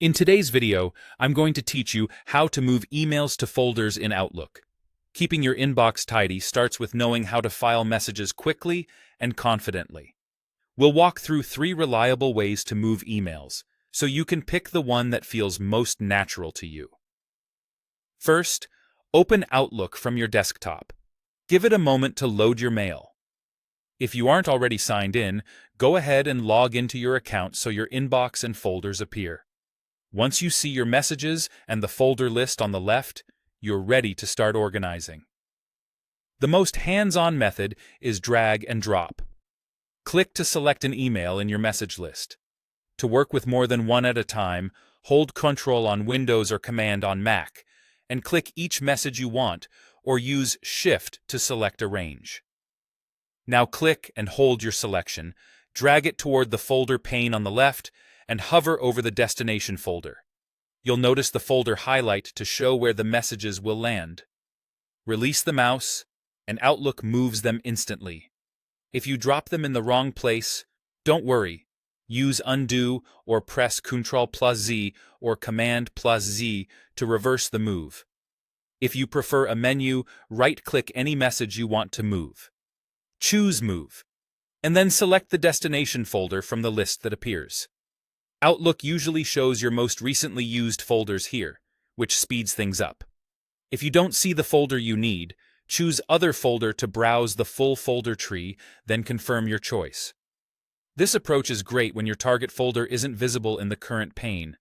In today's video, I'm going to teach you how to move emails to folders in Outlook. Keeping your inbox tidy starts with knowing how to file messages quickly and confidently. We'll walk through 3 reliable ways to move emails, so you can pick the one that feels most natural to you. First, open Outlook from your desktop. Give it a moment to load your mail. If you aren't already signed in, go ahead and log into your account so your inbox and folders appear. Once you see your messages and the folder list on the left, you're ready to start organizing. The most hands-on method is drag and drop. Click to select an email in your message list. To work with more than one at a time, hold Ctrl on Windows or Command on Mac, and click each message you want, or use Shift to select a range. Now click and hold your selection, drag it toward the folder pane on the left, and hover over the destination folder. You'll notice the folder highlight to show where the messages will land. Release the mouse, and Outlook moves them instantly. If you drop them in the wrong place, don't worry. Use Undo or press Ctrl+Z or Command+Z to reverse the move. If you prefer a menu, right-click any message you want to move. Choose Move, and then select the destination folder from the list that appears. Outlook usually shows your most recently used folders here, which speeds things up. If you don't see the folder you need, choose Other Folder to browse the full folder tree, then confirm your choice. This approach is great when your target folder isn't visible in the current pane.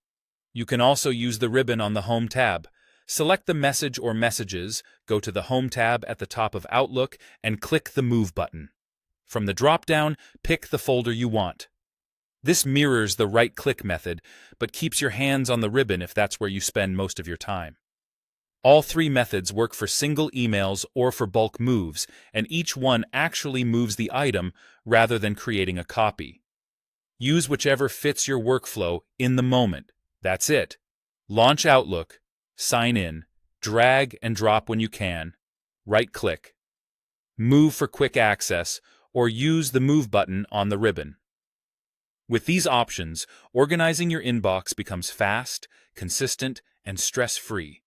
You can also use the ribbon on the Home tab. Select the message or messages, go to the Home tab at the top of Outlook, and click the Move button. From the drop-down, pick the folder you want. This mirrors the right-click method, but keeps your hands on the ribbon if that's where you spend most of your time. All 3 methods work for single emails or for bulk moves, and each one actually moves the item rather than creating a copy. Use whichever fits your workflow in the moment. That's it. Launch Outlook, sign in, drag and drop when you can, right-click. Move for quick access, or use the Move button on the ribbon. With these options, organizing your inbox becomes fast, consistent, and stress-free.